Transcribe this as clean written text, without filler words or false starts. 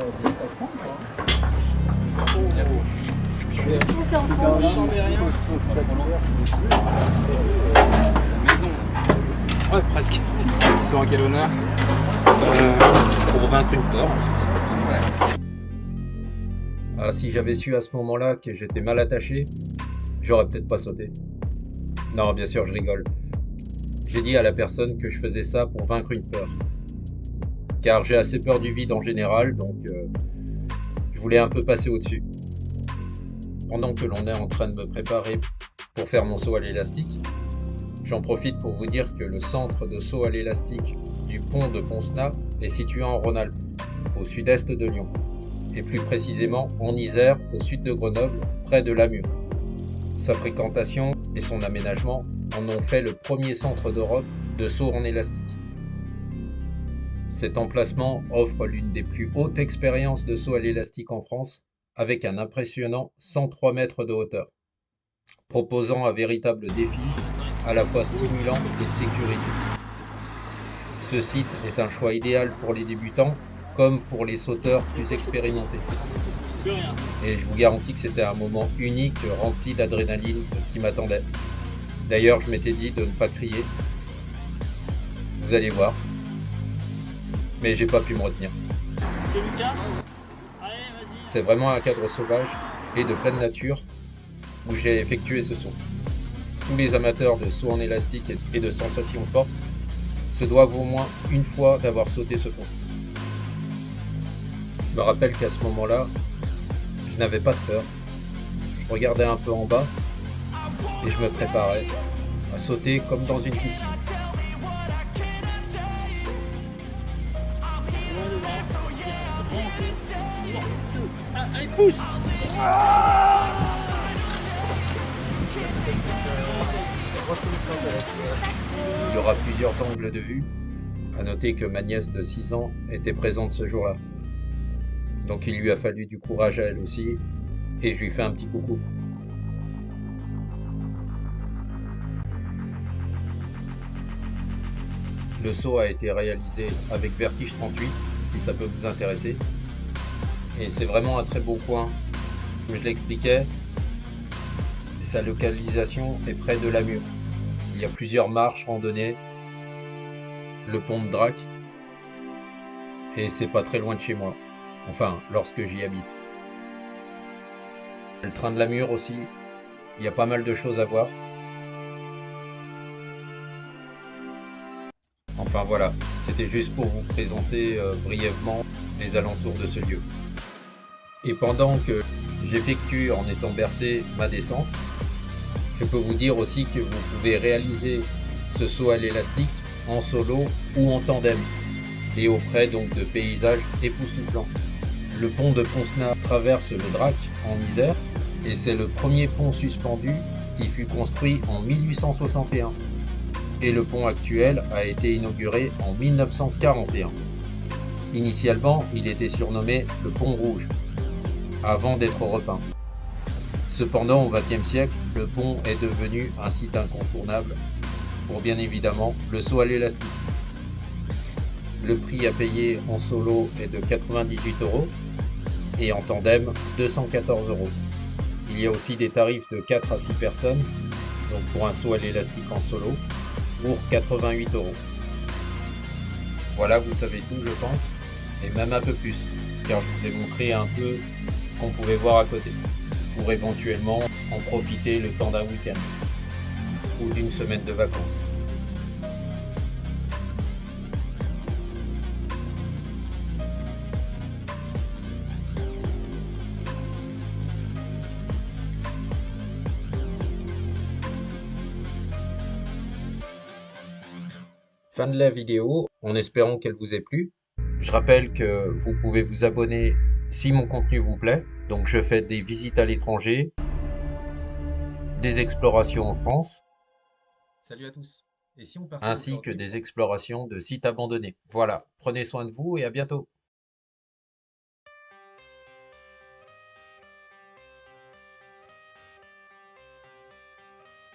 Je sens rien. Maison. Ouais, presque. Ils sont à quel honneur Pour vaincre une peur. Ah, si j'avais su à ce moment-là que j'étais mal attaché, j'aurais peut-être pas sauté. Non, bien sûr, je rigole. J'ai dit à la personne que je faisais ça pour vaincre une peur. Car j'ai assez peur du vide en général, donc je voulais un peu passer au-dessus. Pendant que l'on est en train de me préparer pour faire mon saut à l'élastique, j'en profite pour vous dire que le centre de saut à l'élastique du pont de Ponsna est situé en Rhône-Alpes, au sud-est de Lyon, et plus précisément en Isère, au sud de Grenoble, près de Lamure. Sa fréquentation et son aménagement en ont fait le premier centre d'Europe de saut en élastique. Cet emplacement offre l'une des plus hautes expériences de saut à l'élastique en France, avec un impressionnant 103 mètres de hauteur, proposant un véritable défi, à la fois stimulant et sécurisé. Ce site est un choix idéal pour les débutants, comme pour les sauteurs plus expérimentés. Et je vous garantis que c'était un moment unique, rempli d'adrénaline qui m'attendait. D'ailleurs, je m'étais dit de ne pas crier. Vous allez voir. Mais j'ai pas pu me retenir. C'est vraiment un cadre sauvage et de pleine nature où j'ai effectué ce saut. Tous les amateurs de saut en élastique et de sensations fortes se doivent au moins une fois d'avoir sauté ce pont. Je me rappelle qu'à ce moment-là, je n'avais pas de peur. Je regardais un peu en bas et je me préparais à sauter comme dans une piscine. Allez, pousse. Il y aura plusieurs angles de vue. À noter que ma nièce de 6 ans était présente ce jour-là. Donc il lui a fallu du courage à elle aussi, et je lui fais un petit coucou. Le saut a été réalisé avec Vertige 38, si ça peut vous intéresser. Et c'est vraiment un très beau coin. Comme je l'expliquais, sa localisation est près de Lamure. Il y a plusieurs marches randonnées, le pont de Drac, et c'est pas très loin de chez moi. Enfin, lorsque j'y habite. Le train de Lamure aussi, il y a pas mal de choses à voir. Enfin voilà, c'était juste pour vous présenter brièvement les alentours de ce lieu. Et pendant que j'effectue en étant bercé ma descente, je peux vous dire aussi que vous pouvez réaliser ce saut à l'élastique en solo ou en tandem, et auprès donc de paysages époustouflants. Le pont de Ponsna traverse le Drac en Isère, et c'est le premier pont suspendu qui fut construit en 1861. Et le pont actuel a été inauguré en 1941. Initialement, il était surnommé le Pont Rouge, avant d'être repeint. Cependant, au XXe siècle, le pont est devenu un site incontournable pour bien évidemment le saut à l'élastique. Le prix à payer en solo est de 98 € et en tandem 214 €. Il y a aussi des tarifs de 4 à 6 personnes, donc pour un saut à l'élastique en solo, pour 88 €. Voilà, vous savez tout, je pense, et même un peu plus, car je vous ai montré un peu ce qu'on pouvait voir à côté, pour éventuellement en profiter le temps d'un week-end ou d'une semaine de vacances. Fin de la vidéo, en espérant qu'elle vous ait plu. Je rappelle que vous pouvez vous abonner si mon contenu vous plaît. Donc je fais des visites à l'étranger, des explorations en France, Salut à tous. Et si on partait ainsi que aujourd'hui des explorations de sites abandonnés. Voilà, prenez soin de vous et à bientôt.